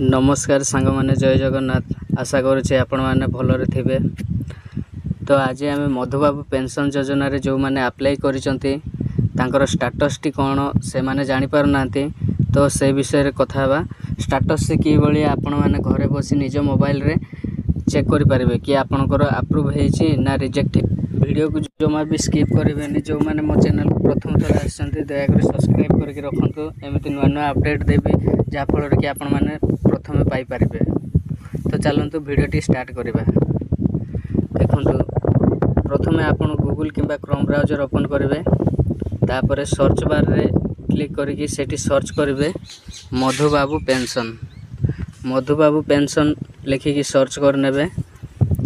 नमस्कार सांग माने जय जगन्नाथ। आशा करुचे आपण माने भलरे थिबे। तो आज आम मधुबाबू पेंशन योजना रे जो माने अप्लाई करिसंती तांकर स्टेटस टी कोन से माने जानि पार नांती। तो से विषय रे कथा बा। स्टेटस से की बळी आपण माने घरे बसी निज मोबाइल रे चेक करि परिबे कि आपनकर अप्रूव हेछि ना रिजेक्ट। वीडियो को जमा भी स्किप करेंगे। जो मैंने मो चैनल प्रथम थर आसछन्ती दयाकर सब्सक्राइब करके रखंतु। एमती नुआ नुआ अपडेट देवी जहाँफल कि आपण मैंने प्रथम पाइपर। तो चलतु भिडटी स्टार्ट करवा। देखु प्रथम आपण गूगल किंबा क्रोम ब्राउजर ओपन करेंगे। तापर सर्च बार रे क्लिक करके सेठी सर्च करेंगे मधुबाबू पेंशन। मधुबाबू पेंशन लिखिकी सर्च करने।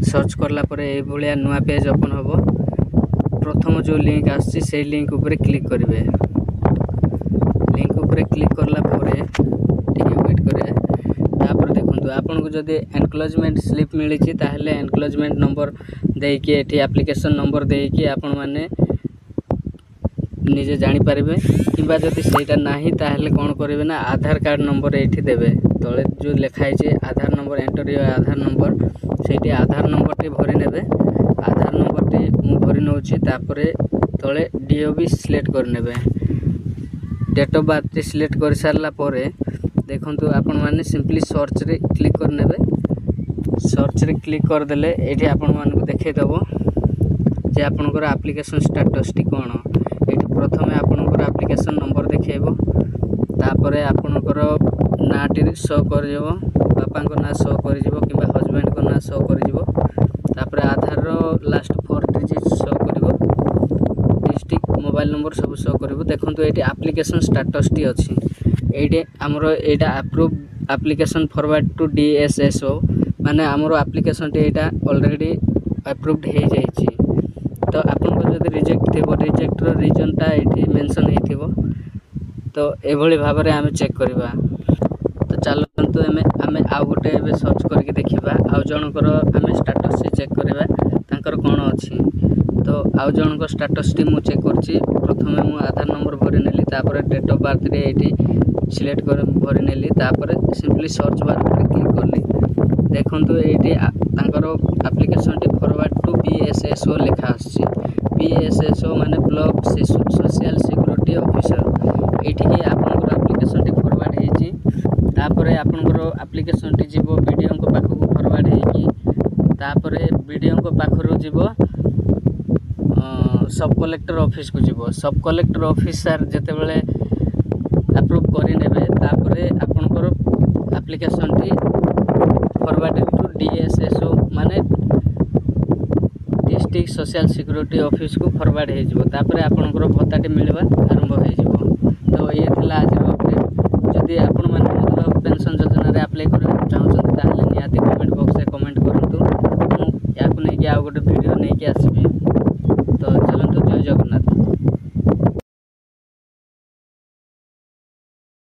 सर्च करला परे ए भलिया नुआ पेज ओपन होबो। प्रथम जो लिंक आछि से लिंक ऊपर क्लिक करेंगे। लिंक ऊपर क्लिक करला परे टिके वेट करे। तापर देखंतु आपन को जदि एनक्लोजमेंट स्लिप मिली छि ताहले एनक्लोजमेंट नंबर देई कि एठी एप्लीकेशन नंबर देई कि आपन माने निजे जानि पारिबे। किबा जदि सेटा नाही ताहले कोन करिवे ना आधार कार्ड नंबर एठी देबे। तळे जो लिखाइ छि Aadhaar number enter your Aadhaar number सेठी आधार नंबर टी भरि नेबे। आधार नंबर टी मु भरि नउछि। तापरे तळे डीओबी सिलेक्ट कर नेबे। डेट ऑफ बर्थ टी सिलेक्ट कर सारला परे देखंतु आपण माने सिंपली सर्च रे क्लिक कर नेबे। सर्च रे क्लिक कर देले एठी आपण माने को देखाइ दबो जे आपनकर एप्लीकेशन स्टेटस टी कोन। एठी प्रथमे आपनकर एप्लीकेशन नंबर देखाइबो। तापरे आपनकर नाटी शो कर जेबो। बापा को ना शो कर जेबो किबा हस्बैंड को ना शो कर जेबो। तापरे आधार रो लास्ट 4 डिजिट शो करिवो। डिस्ट्रिक्ट मोबाइल नंबर सब शो करिवो। देखंतु एठी एप्लीकेशन स्टेटस टी अछि। एठी हमरो एटा approve application forward to DSSO माने हमरो एप्लीकेशन टी एटा ऑलरेडी अप्रूव्ड हे जाय छि। तो आपन को जदि रिजेक्ट थिबो रिजेक्ट रो रीजन ता एठी मेंशन हे थिबो। तो एभली भाबरे आमे चेक करबा। तो चलतु आमे आउ गोटे एबे सर्च करके देखिबा। आउ जनकर आमे स्टेटस से चेक करबा तांकर कोन अछि। तो आउ जनकर स्टेटस टी मु चेक करछि। प्रथमे मु आधार नंबर भरि नेली। तापर डेट ऑफ बर्थ रे एठी सिलेक्ट कर भरि नेली। तापर सिंपली सर्च बार पर क्लिक करली। देखंतु एठी तांकर एप्लीकेशन टी फॉरवर्ड टू बीएसएसओ लिखा आछि। बीएसएसओ माने ब्लॉक सोशल सिक्योरिटी ऑफिसर। एठी के आपनकर एप्लीकेशन टी फॉरवर्ड हे छि। तापरे आपनकर एप्लीकेशन टी जीवो वीडियो को पाखो को फॉरवर्ड हे कि। तापरे वीडियो को पाखरो जीवो सब कलेक्टर ऑफिस को जीवो। सब कलेक्टर ऑफिसर जते बेले अप्रूव करि नेबे। तापरे आपनकर application T forward to DSSO माने डिस्ट्रिक्ट सोशल सिक्योरिटी ऑफिस को फॉरवर्ड हे जीवो। तापरे आपनकर भत्ता टी मिलबा आरंभ हे जीवो। तो ये थिला आज रो अपडेट। जदि आपण माने मधुबाबू पेंशन योजना रे अप्लाई करबा चाहउछन ताहले नियाती कमेंट बॉक्स रे कमेंट करंतु। मु याकु नै कि आ गोटे वीडियो नै कि आसीबे। तो चलंतु जय जगन्नाथ।